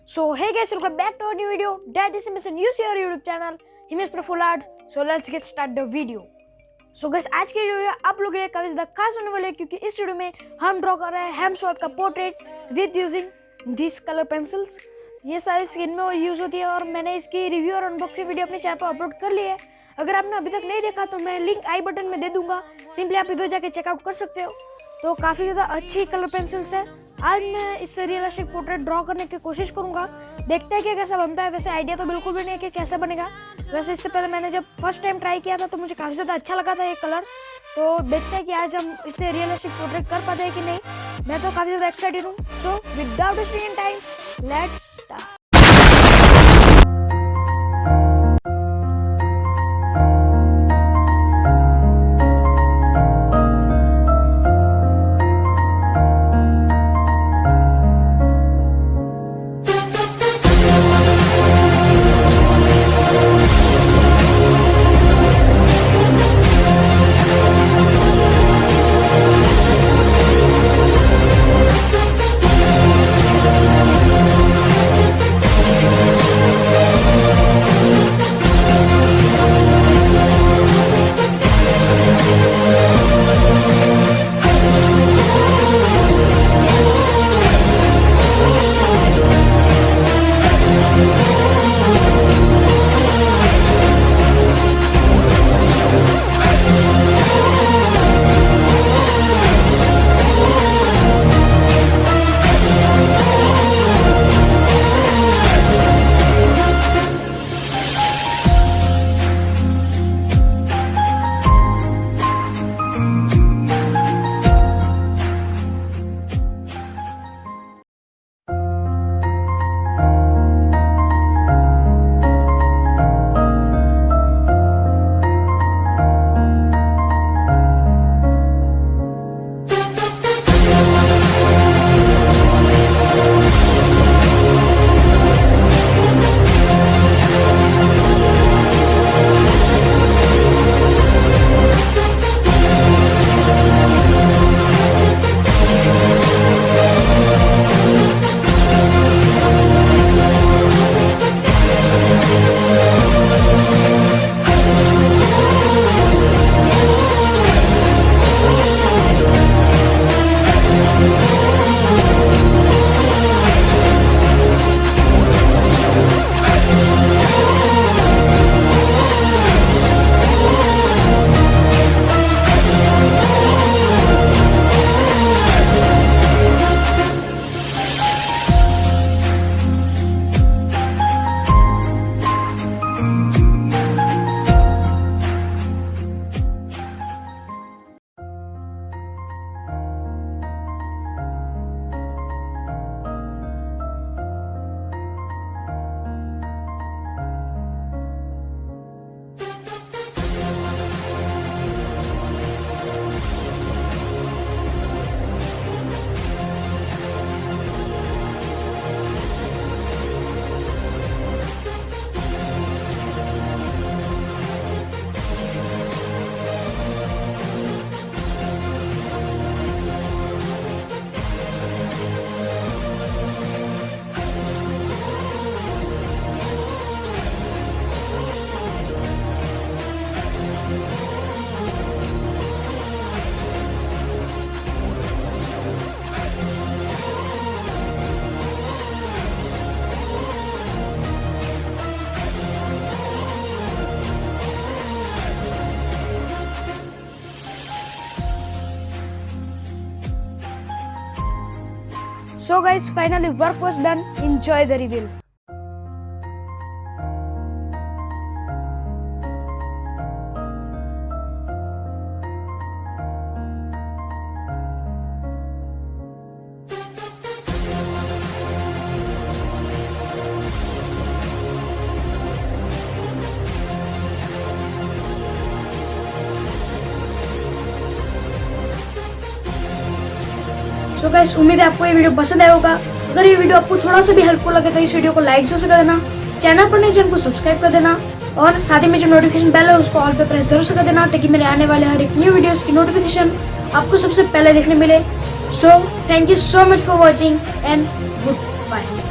So hey guys, welcome back to our new video. That is Himesh and use your YouTube channel Himesh Praful Arts. So let's get started the video. So guys, आज की video आप लोगों के लिए काफी ज्यादा खास होने वाली है क्योंकि इस वीडियो में हम ड्रॉ कर रहे हैं हेम्सवर्थ का portrait with using this colour pencils. ये सारी स्किन में यूज होती है और मैंने इसकी रिव्यू और अनबॉक्सिंग वीडियो अपने चैनल पर अपलोड कर ली है। अगर आपने अभी तक नहीं देखा तो मैं लिंक आई बटन में दे दूंगा, सिंपली आप इधर जाके चेकआउट कर सकते हो। तो काफ़ी ज़्यादा अच्छी कलर पेंसिल्स है। आज मैं इससे रियलिस्टिक पोर्ट्रेट ड्रॉ करने की कोशिश करूंगा, देखते हैं कि कैसा बनता है। वैसे आइडिया तो बिल्कुल भी नहीं है कि कैसा बनेगा। वैसे इससे पहले मैंने जब फर्स्ट टाइम ट्राई किया था तो मुझे काफ़ी ज़्यादा अच्छा लगा था ये कलर। तो देखते हैं कि आज हम इससे रियलिस्टिक पोर्ट्रेट कर पाते हैं कि नहीं। मैं तो काफ़ी ज़्यादा एक्साइटेड हूँ। So without wasting time let's start. So guys, finally work was done. Enjoy the reveal. तो गाइस, उम्मीद है आपको ये वीडियो पसंद आया होगा। अगर ये वीडियो आपको थोड़ा सा भी हेल्पफुल लगे तो इस वीडियो को लाइक जरूर कर देना, चैनल पर नहीं चैनल को सब्सक्राइब कर देना और साथ ही में जो नोटिफिकेशन बेल है उसको ऑल पे प्रेस जरूर से कर देना ताकि मेरे आने वाले हर एक न्यू वीडियोस की नोटिफिकेशन आपको सबसे पहले देखने मिले। So thank you so much for watching and good bye.